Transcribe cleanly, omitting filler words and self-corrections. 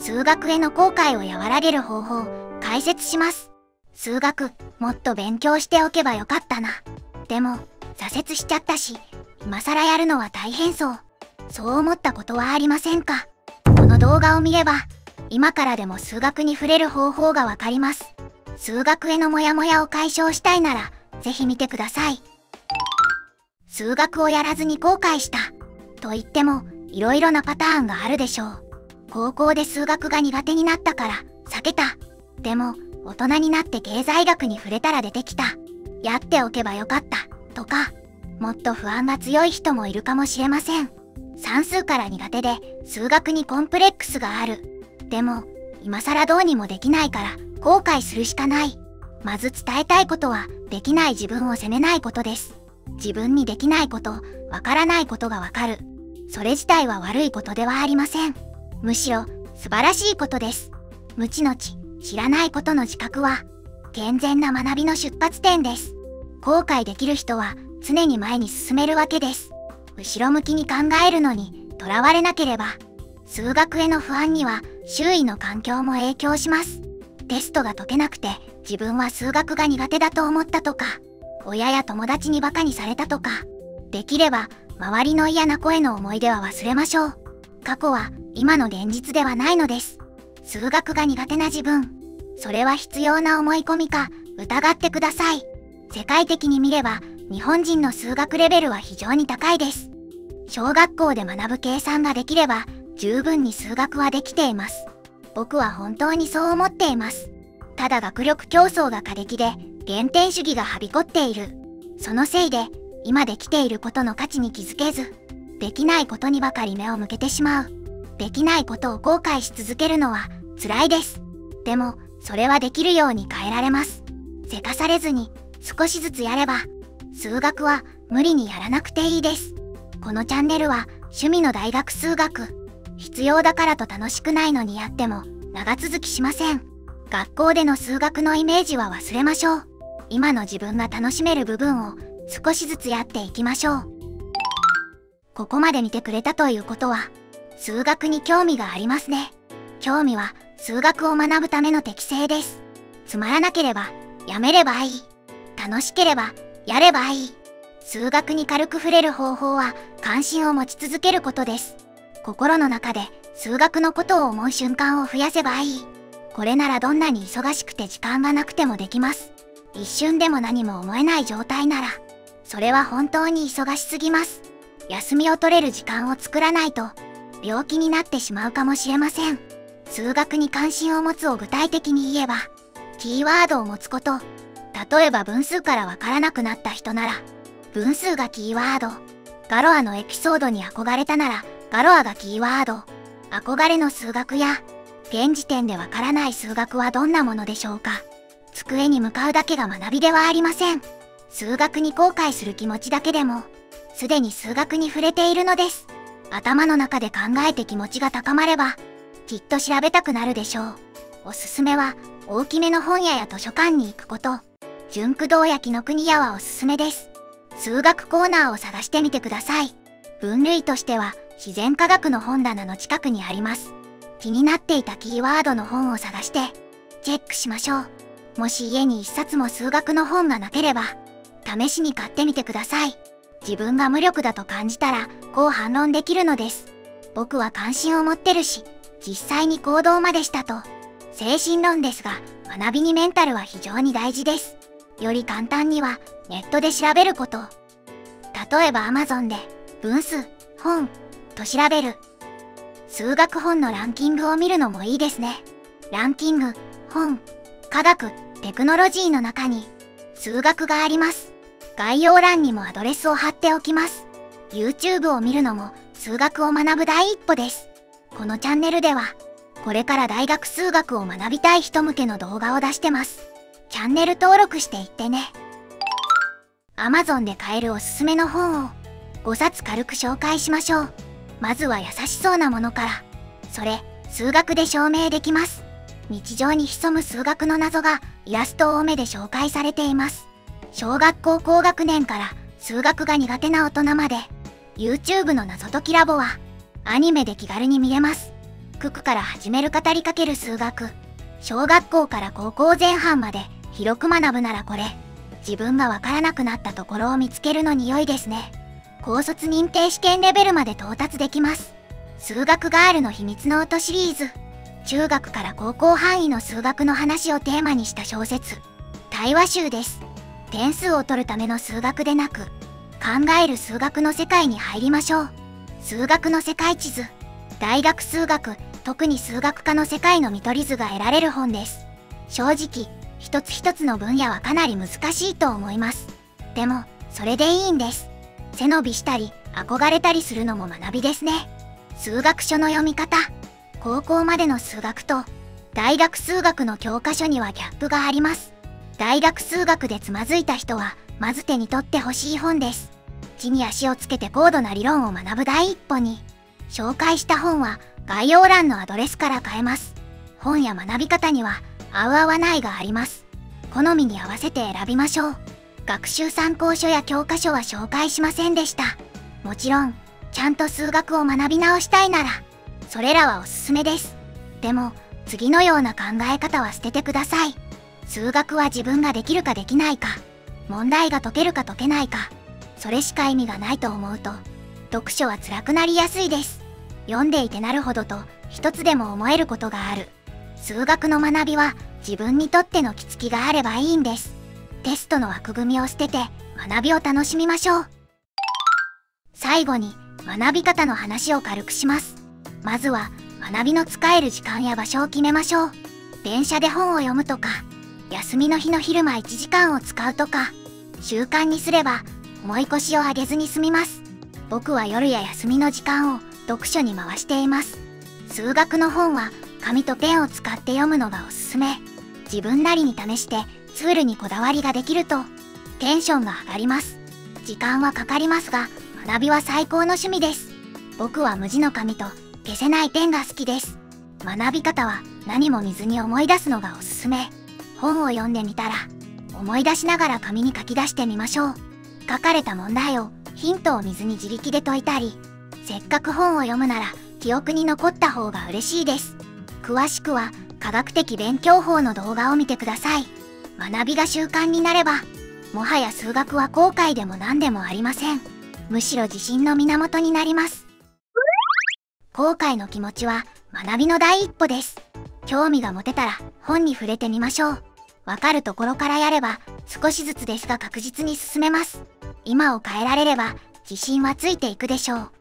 数学への後悔を和らげる方法を解説します。数学、もっと勉強しておけばよかったな。でも、挫折しちゃったし、今更やるのは大変そう。そう思ったことはありませんか？この動画を見れば、今からでも数学に触れる方法がわかります。数学へのモヤモヤを解消したいなら、ぜひ見てください。数学をやらずに後悔した。と言っても、いろいろなパターンがあるでしょう。高校で数学が苦手になったから避けた。でも、大人になって経済学に触れたら出てきた。やっておけばよかった。とか、もっと不安が強い人もいるかもしれません。算数から苦手で数学にコンプレックスがある。でも、今更どうにもできないから後悔するしかない。まず伝えたいことは、できない自分を責めないことです。自分にできないこと、わからないことがわかる。それ自体は悪いことではありません。むしろ、素晴らしいことです。無知の知、知らないことの自覚は、健全な学びの出発点です。後悔できる人は、常に前に進めるわけです。後ろ向きに考えるのに、とらわれなければ、数学への不安には、周囲の環境も影響します。テストが解けなくて、自分は数学が苦手だと思ったとか、親や友達にバカにされたとか、できれば、周りの嫌な声の思い出は忘れましょう。過去は、今の現実ではないのです。数学が苦手な自分、それは必要な思い込みか、疑ってください。世界的に見れば、日本人の数学レベルは非常に高いです。小学校で学ぶ計算ができれば、十分に数学はできています。僕は本当にそう思っています。ただ学力競争が過激で、減点主義がはびこっている。そのせいで、今できていることの価値に気づけず、できないことにばかり目を向けてしまう。できないことを後悔し続けるのは辛いです。でも、それはできるように変えられます。せかされずに、少しずつやれば、数学は無理にやらなくていいです。このチャンネルは趣味の大学数学。必要だからと楽しくないのにやっても長続きしません。学校での数学のイメージは忘れましょう。今の自分が楽しめる部分を少しずつやっていきましょう。ここまで見てくれたということは、数学に興味がありますね。興味は数学を学ぶための適性です。つまらなければやめればいい。楽しければやればいい。数学に軽く触れる方法は関心を持ち続けることです。心の中で数学のことを思う瞬間を増やせばいい。これならどんなに忙しくて時間がなくてもできます。一瞬でも何も思えない状態なら、それは本当に忙しすぎます。休みを取れる時間を作らないと、病気になってしまうかもしれません。数学に関心を持つを具体的に言えば、キーワードを持つこと。例えば分数からわからなくなった人なら、分数がキーワード。ガロアのエピソードに憧れたなら、ガロアがキーワード。憧れの数学や、現時点でわからない数学はどんなものでしょうか。机に向かうだけが学びではありません。数学に後悔する気持ちだけでも、すでに数学に触れているのです。頭の中で考えて気持ちが高まれば、きっと調べたくなるでしょう。おすすめは、大きめの本屋や図書館に行くこと。純駆動や紀ノ国屋はおすすめです。数学コーナーを探してみてください。分類としては、自然科学の本棚の近くにあります。気になっていたキーワードの本を探して、チェックしましょう。もし家に一冊も数学の本がなければ、試しに買ってみてください。自分が無力だと感じたら、こう反論できるのです。僕は関心を持ってるし、実際に行動までしたと。精神論ですが、学びにメンタルは非常に大事です。より簡単には、ネットで調べること。例えば Amazon で、分数、本、と調べる。数学本のランキングを見るのもいいですね。ランキング、本、科学、テクノロジーの中に、数学があります。概要欄にもアドレスを貼っておきます。YouTube を見るのも数学を学ぶ第一歩です。このチャンネルでは、これから大学数学を学びたい人向けの動画を出してます。チャンネル登録していってね。Amazon で買えるおすすめの本を5冊軽く紹介しましょう。まずは優しそうなものから。それ、数学で証明できます。日常に潜む数学の謎がイラスト多めで紹介されています。小学校高学年から数学が苦手な大人まで、YouTube の謎解きラボはアニメで気軽に見れます。九九から始める語りかける数学。小学校から高校前半まで広く学ぶならこれ。自分がわからなくなったところを見つけるのに良いですね。高卒認定試験レベルまで到達できます。数学ガールの秘密の音シリーズ。中学から高校範囲の数学の話をテーマにした小説。対話集です。点数を取るための数学でなく、考える数学の世界に入りましょう。数学の世界地図。大学数学、特に数学科の世界の見取り図が得られる本です。正直、一つ一つの分野はかなり難しいと思います。でも、それでいいんです。背伸びしたり、憧れたりするのも学びですね。数学書の読み方。高校までの数学と、大学数学の教科書にはギャップがあります。大学数学でつまずいた人は、まず手に取ってほしい本です。地に足をつけて高度な理論を学ぶ第一歩に。紹介した本は、概要欄のアドレスから買えます。本や学び方には、合う合わないがあります。好みに合わせて選びましょう。学習参考書や教科書は紹介しませんでした。もちろん、ちゃんと数学を学び直したいなら、それらはおすすめです。でも、次のような考え方は捨ててください。数学は自分ができるかできないか、問題が解けるか解けないか、それしか意味がないと思うと、読書は辛くなりやすいです。読んでいてなるほどと、一つでも思えることがある。数学の学びは自分にとっての気づきがあればいいんです。テストの枠組みを捨てて学びを楽しみましょう。最後に学び方の話を軽くします。まずは学びの使える時間や場所を決めましょう。電車で本を読むとか、休みの日の昼間1時間を使うとか、習慣にすれば重い腰を上げずに済みます。僕は夜や休みの時間を読書に回しています。数学の本は紙とペンを使って読むのがおすすめ。自分なりに試してツールにこだわりができるとテンションが上がります。時間はかかりますが、学びは最高の趣味です。僕は無地の紙と消せないペンが好きです。学び方は何も見ずに思い出すのがおすすめ。本を読んでみたら、思い出しながら紙に書き出してみましょう。書かれた問題をヒントを見ずに自力で解いたり、せっかく本を読むなら記憶に残った方が嬉しいです。詳しくは科学的勉強法の動画を見てください。学びが習慣になれば、もはや数学は後悔でも何でもありません。むしろ自信の源になります。後悔の気持ちは学びの第一歩です。興味が持てたら本に触れてみましょう。わかるところからやれば少しずつですが確実に進めます。今を変えられれば自信はついていくでしょう。